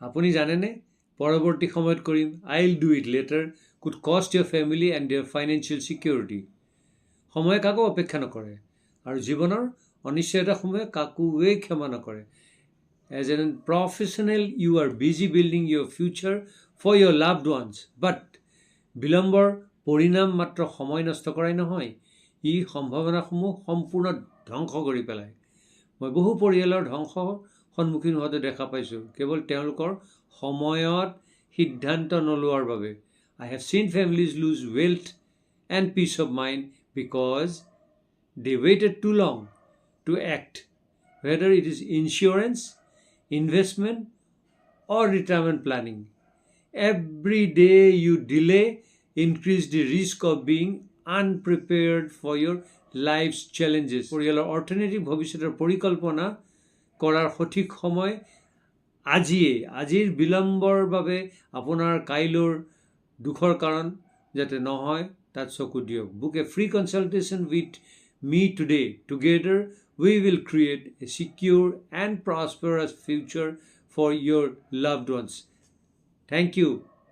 আপুনি জানেনে পৰৱৰ্তী সময়ত কৰিম I'll do it later could cost your family and their financial security. সময়ে কাকো অপেক্ষা নকৰে আৰু জীৱনৰ অনিশ্চয়তাসমূহে কাকোৱেই ক্ষমা নকৰে. As a professional, you are busy building your future for your loved ones. But বিলম্বৰ পৰিণাম মাত্ৰ সময় নষ্ট কৰাই নহয়, ই সম্ভাৱনাসমূহ সম্পূৰ্ণ ধ্বংস কৰি পেলায়. মই বহু পৰিয়ালৰ ধ্বংসৰ সন্মুখীন হোৱাটো দেখা পাইছোঁ কেৱল তেওঁলোকৰ সময়ত সিদ্ধান্ত নলোৱাৰ বাবে. I have seen families lose wealth and peace of mind because they waited too long to act. Whether it is insurance, investment, or retirement planning. Every day you delay increase the risk of being unprepared for your life's challenges. পৰিয়ালৰ অৰ্থনৈতিক ভৱিষ্যতৰ পৰিকল্পনা কৰাৰ সঠিক সময় আজিৰ বিলম্বৰ বাবে আপোনাৰ কাইলৈৰ দুখৰ কাৰণ যাতে নহয় তাত চকু দিয়ক. Book a free consultation with me today. Together we will create a secure and prosperous future for your loved ones. Thank you.